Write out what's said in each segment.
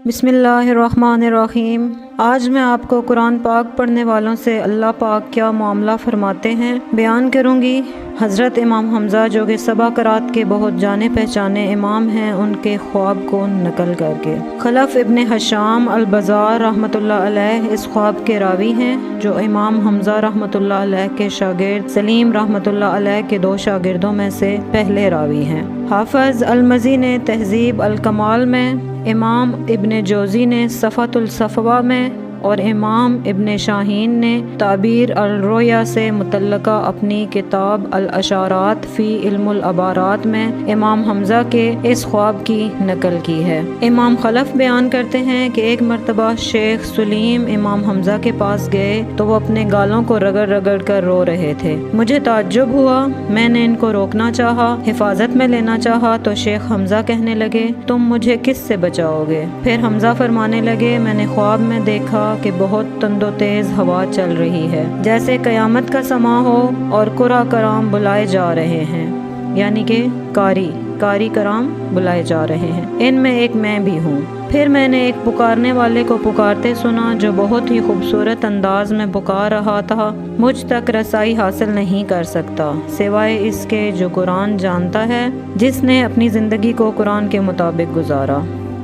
बिस्मिल्लाहिर्रहमानिर्रहीम। आज मैं आपको कुरान पाक पढ़ने वालों से अल्लाह पाक क्या मामला फरमाते हैं बयान करूँगी। हज़रत इमाम हमज़ा जो कि सबा करात के बहुत जाने पहचाने इमाम हैं, उनके ख्वाब को नकल करके खलफ इब्न हशाम अल-बज़ार रहमतुल्लाह अलैह इस ख्वाब के रावी हैं, जो इमाम हमज़ा रहमतुल्लाह अलैह के शागिर्द सलीम रहमतुल्लाह अलैह के दो शागिर्दों में से पहले रावी हैं। हाफ़िज़ अल-मज़ी ने तहज़ीब अल-कमाल में, इमाम इब्न जोज़ी ने सफ़तुल सफ़वा में और इमाम इब्न शाहीन ने ताबीर अल-रोया से मुतल्लका अपनी किताब अल-अशारात फ़ी इल्मुल अबारात में इमाम हमज़ा के इस ख्वाब की नकल की है। इमाम खलफ बयान करते हैं कि एक मरतबा शेख सलीम इमाम हमज़ा के पास गए तो वो अपने गालों को रगड़ रगड़ कर रो रहे थे। मुझे ताज्जुब हुआ, मैंने इनको रोकना चाहा, हिफाजत में लेना चाहा तो शेख हमज़ा कहने लगे, तुम मुझे किस से बचाओगे? फिर हमज़ा फरमाने लगे, मैंने ख्वाब में देखा कि बहुत तंदो तेज़ हवा चल रही है, जैसे क़यामत का समा हो और कुरा कराम बुलाए जा रहे हैं, यानी कि कारी कराम बुलाए जा रहे हैं, इनमें एक मैं भी हूँ। फिर मैंने एक पुकारने वाले को पुकारते सुना जो बहुत ही खूबसूरत अंदाज में पुकार रहा था। मुझ तक रसाई हासिल नहीं कर सकता सिवाय इसके जो कुरान जानता है, जिसने अपनी ज़िंदगी को कुरान के मुताबिक गुजारा।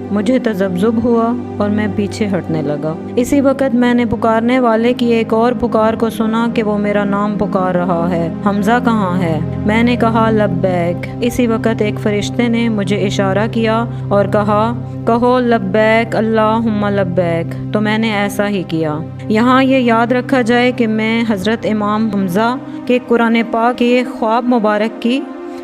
मुझे तज़ब्ज़ुब हुआ और मैं पीछे हटने लगा। इसी वक्त मैंने पुकारने वाले की एक और पुकार को सुना कि वो मेरा नाम पुकार रहा है, हमज़ा कहाँ है? मैंने कहा लब्बैक। इसी वक्त एक फ़रिश्ते ने मुझे इशारा किया और कहा, कहो लब्बैक अल्लाहुम्मा लब्बैक। तो मैंने ऐसा ही किया। यहाँ ये याद रखा जाए कि मैं हज़रत इमाम हमज़ा के कुरान पाक के ख्वाब मुबारक की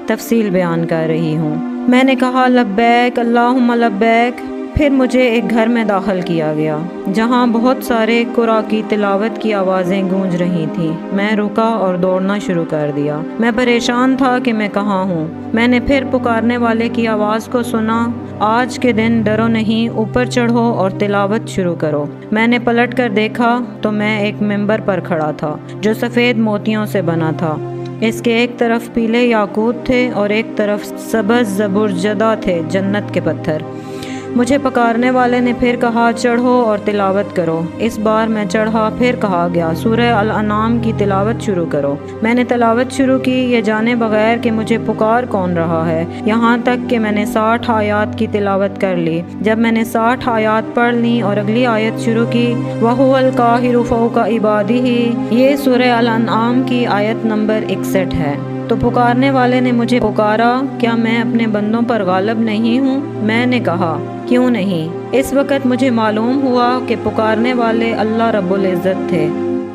तफसील बयान कर रही हूँ। मैंने कहा लब्बैक अल्लाहुम्मा लब्बैक। फिर मुझे एक घर में दाखिल किया गया जहाँ बहुत सारे कुरान की तिलावत की आवाज़ें गूंज रही थीं। मैं रुका और दौड़ना शुरू कर दिया। मैं परेशान था कि मैं कहाँ हूँ। मैंने फिर पुकारने वाले की आवाज़ को सुना, आज के दिन डरो नहीं, ऊपर चढ़ो और तिलावत शुरू करो। मैंने पलट कर देखा तो मैं एक मिंबर पर खड़ा था जो सफ़ेद मोतियों से बना था। इसके एक तरफ पीले याकूत थे और एक तरफ सबज़ ज़बरजदा थे, जन्नत के पत्थर। मुझे पुकारने वाले ने फिर कहा, चढ़ो और तिलावत करो। इस बार मैं चढ़ा। फिर कहा गया, सूरह अल-अनाम की तिलावत शुरू करो। मैंने तिलावत शुरू की, ये जाने बगैर कि मुझे पुकार कौन रहा है, यहाँ तक कि मैंने 60 आयात की तिलावत कर ली। जब मैंने 60 आयात पढ़ ली और अगली आयत शुरू की, वहुवल काहिरु फौका इबादिही, ये सूरह अल-अनाम की आयत नंबर 61 है। तो पुकारने वाले ने मुझे पुकारा, क्या मैं अपने बंदों पर गालिब नहीं हूँ? मैंने कहा, क्यों नहीं? इस वक्त मुझे मालूम हुआ कि पुकारने वाले अल्लाह रब्बुल इज़्ज़त थे।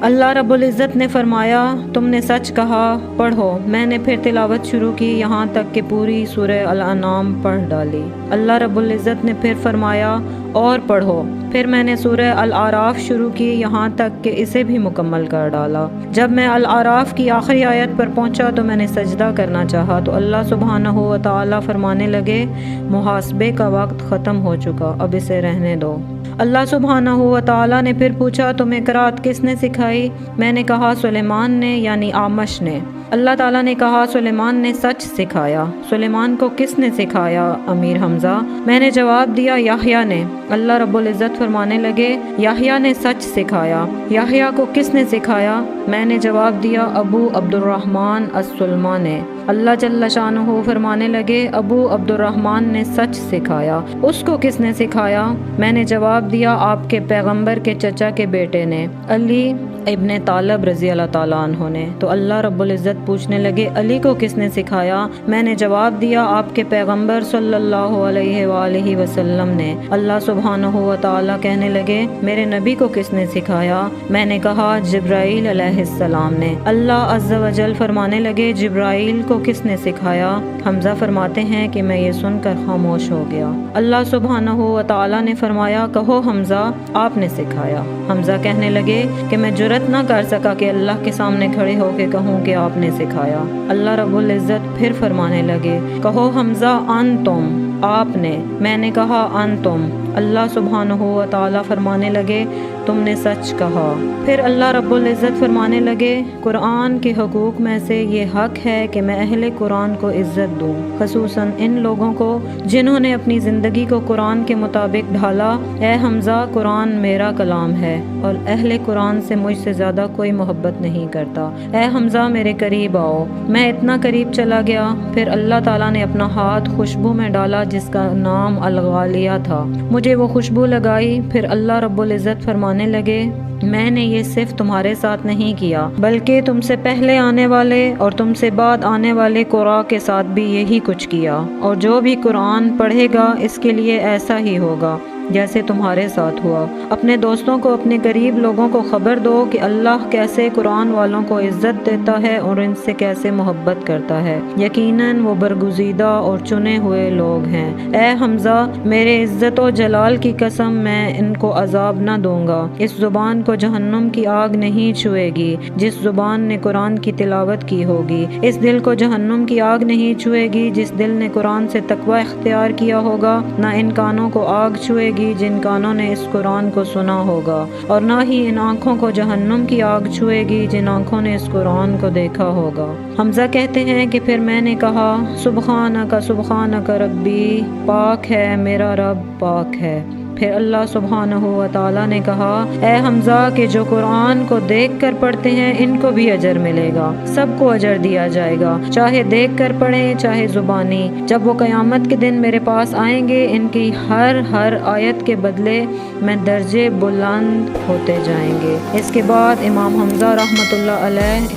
अल्लाह रब्बुल इज़्ज़त ने फरमाया, तुमने सच कहा, पढ़ो। मैंने फिर तिलावत शुरू की, यहाँ तक कि पूरी सूरह अल-अनाम पढ़ डाली। अल्लाह रब्बुल इज़्ज़त ने फिर फरमाया, और पढ़ो। फिर मैंने सूरह अल-आराफ शुरू की, यहाँ तक कि इसे भी मुकम्मल कर डाला। जब मैं अल-आराफ की आखिरी आयत पर पहुँचा तो मैंने सजदा करना चाहा तो अल्लाह सुब्हानहू व तआला फरमाने लगे, मुहासबे का वक्त ख़त्म हो चुका, अब इसे रहने दो। अल्लाह सुब्हानहू व तआला ने फिर पूछा, तुम्हें क़राअत किसने सिखाई? मैंने कहा, सुलेमान ने, यानी आमश ने। अल्लाह ताला ने कहा, सुलेमान ने सच सिखाया। सुलेमान को किसने सिखाया अमीर हमज़ा? मैंने जवाब दिया, याह्या ने। अल्लाह रब्बुल इज़्ज़त फरमाने लगे, याह्या ने सच सिखाया। याह्या को किसने सिखाया? मैंने जवाब दिया, अबू अब्दुर्रहमान अस-सुलमा ने। अल्लाह जल्ल शानुहु फरमाने लगे, अबू अब्दुर्रहमान ने सच सिखाया। उसको किसने सिखाया? मैंने जवाब दिया, आपके पैगंबर के चचा के बेटे ने, अली इब्न तालब रज़ी अल्लाह ताला अन्हु ने। तो अल्लाह रब्बुल इज़्ज़त पूछने लगे, अली को किसने सिखाया? मैंने जवाब दिया, आपके पैगंबर सल्लल्लाहु अलैहि वसल्लम ने। अल्लाह सुब्हानहू व तआला कहने लगे, मेरे नबी को किसने सिखाया? मैंने कहा, जिब्राईल अलैहिस्सलाम ने। अल्लाह अज़्ज़ा व जल फरमाने लगे, जिब्राईल को किसने सिखाया? हमज़ा फरमाते हैं कि मैं ये सुनकर खामोश हो गया। अल्लाह सुब्हानहू व तआला ने फरमाया, कहो हमज़ा, आपने सिखाया। हमज़ा कहने लगे कि मैं जुर्रत ना कर सका कि अल्लाह के सामने खड़े होकर कहूँ कि आपने सिखाया। अल्लाह रब्बुल इज़्ज़त फिर फरमाने लगे, कहो हमज़ा, अन तुम, आपने। मैंने कहा, अन तुम। اللہ سبحانہ و تعالی فرمانے لگے تم نے سچ کہا۔ پھر اللہ رب العزت فرمانے لگے قرآن کے حقوق میں سے یہ حق ہے کہ میں اہل قرآن کو عزت دوں، خصوصاً ان لوگوں کو جنہوں نے اپنی زندگی کو قرآن کے مطابق ڈھالا۔ اے حمزہ قرآن میرا کلام ہے اور اہل قرآن سے مجھ سے زیادہ کوئی محبت نہیں کرتا۔ اے حمزہ میرے قریب آؤ۔ میں اتنا قریب چلا گیا، پھر اللہ تعالیٰ نے اپنا ہاتھ خوشبو میں ڈالا جس کا نام الغالیہ تھا، مجھے وہ خوشبو لگائی۔ پھر اللہ رب العزت فرمانے لگے میں نے یہ صرف تمہارے ساتھ نہیں کیا بلکہ تم سے پہلے آنے والے اور تم سے بعد آنے والے قرآن کے ساتھ بھی یہی کچھ کیا، اور جو بھی قرآن پڑھے گا اس کے لیے ایسا ہی ہوگا جیسے تمہارے ساتھ ہوا۔ اپنے دوستوں کو، اپنے قریب لوگوں کو خبر دو کہ اللہ کیسے قرآن والوں کو عزت دیتا ہے اور ان سے کیسے محبت کرتا ہے، یقیناً وہ برگزیدہ اور چنے ہوئے لوگ ہیں۔ اے حمزہ میرے عزت و جلال کی قسم میں ان کو عذاب نہ دوں گا۔ اس زبان کو جہنم کی آگ نہیں چھوئے گی جس زبان نے قرآن کی تلاوت کی ہوگی، اس دل کو جہنم کی آگ نہیں چھوئے گی جس دل نے قرآن سے تقوی اختیار کیا ہوگا، نہ ان کانوں کو آگ چھوئے گی جن کانوں نے اس قرآن کو سنا ہوگا، اور نہ ہی ان آنکھوں کو جہنم کی آگ چھوئے گی جن آنکھوں نے اس قرآن کو دیکھا ہوگا۔ حمزہ کہتے ہیں کہ پھر میں نے کہا سبحانک سبحانک ربی، پاک ہے میرا رب، پاک ہے۔ پھر اللہ سبحانہ و تعالیٰ نے کہا اے حمزہ کہ جو قرآن کو دیکھ کر پڑھتے ہیں ان کو بھی اجر ملے گا، سب کو اجر دیا جائے گا، چاہے دیکھ کر پڑھیں چاہے زبانی۔ جب وہ قیامت کے دن میرے پاس آئیں گے ان کی ہر آیت کے بدلے میں درجے بلند ہوتے جائیں گے۔ اس کے بعد امام حمزہ رحمۃ اللہ علیہ